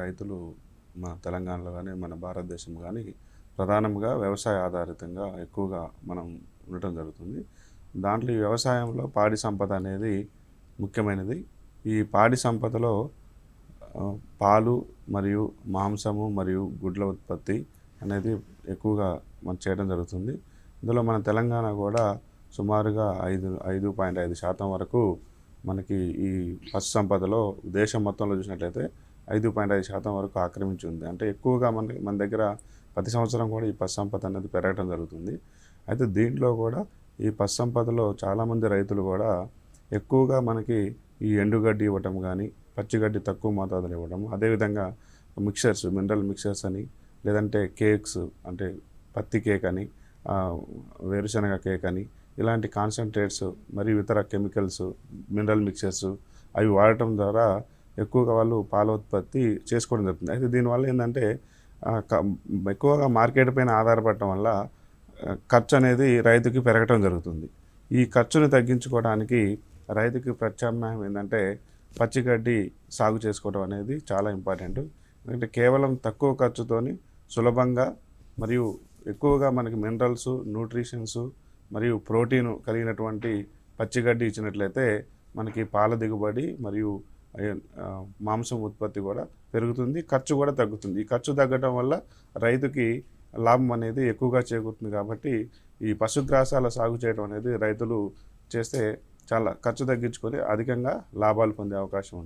రైతులు మన తెలంగాణలో కానీ మన భారతదేశం కానీ ప్రధానంగా వ్యవసాయ ఆధారితంగా ఎక్కువగా మనం ఉండటం జరుగుతుంది. దాంట్లో ఈ వ్యవసాయంలో పాడి సంపద అనేది ముఖ్యమైనది. ఈ పాడి సంపదలో పాలు మరియు మాంసము మరియు గుడ్ల ఉత్పత్తి అనేది ఎక్కువగా మనం చేయడం జరుగుతుంది. ఇందులో మన తెలంగాణ కూడా సుమారుగా 5.5% వరకు మనకి ఈ పశు సంపదలో దేశం మొత్తంలో చూసినట్లయితే 5.5% వరకు ఆక్రమించి ఉంది. అంటే ఎక్కువగా మన దగ్గర ప్రతి సంవత్సరం కూడా ఈ పశు సంపద అనేది పెరగడం జరుగుతుంది. అయితే దీంట్లో కూడా ఈ పశు సంపదలో చాలామంది రైతులు కూడా ఎక్కువగా మనకి ఈ ఎండుగడ్డి ఇవ్వటం కానీ, పచ్చిగడ్డి తక్కువ మోతాదులో ఇవ్వడం, అదేవిధంగా మిక్చర్స్, మినరల్ మిక్చర్స్ అని, లేదంటే కేక్స్ అంటే పత్తి కేక్ అని, వేరుశనగ కేక్ అని, ఇలాంటి కాన్సన్ట్రేట్స్ మరియు ఇతర కెమికల్స్, మినరల్ మిక్చర్స్ అవి వాడటం ద్వారా ఎక్కువగా వాళ్ళు పాల ఉత్పత్తి చేసుకోవడం జరుగుతుంది. అయితే దీనివల్ల ఏంటంటే ఎక్కువగా మార్కెట్ పైన ఆధారపడటం వల్ల ఖర్చు అనేది రైతుకి పెరగటం జరుగుతుంది. ఈ ఖర్చుని తగ్గించుకోవడానికి రైతుకి ప్రత్యామ్నాయం ఏంటంటే పచ్చిగడ్డి సాగు చేసుకోవడం అనేది చాలా ఇంపార్టెంట్. ఎందుకంటే కేవలం తక్కువ ఖర్చుతోని సులభంగా మరియు ఎక్కువగా మనకి మినరల్స్, న్యూట్రిషన్స్ మరియు ప్రోటీన్ కలిగినటువంటి పచ్చిగడ్డి ఇచ్చినట్లయితే మనకి పాల దిగుబడి మరియు మాంసం ఉత్పత్తి కూడా పెరుగుతుంది, ఖర్చు కూడా తగ్గుతుంది. ఈ ఖర్చు తగ్గడం వల్ల రైతుకి లాభం అనేది ఎక్కువగా చేకూరుతుంది. కాబట్టి ఈ పశుగ్రాసాల సాగు చేయడం అనేది రైతులు చేస్తే చాలా ఖర్చు తగ్గించుకొని అధికంగా లాభాలు పొందే అవకాశం ఉంటుంది.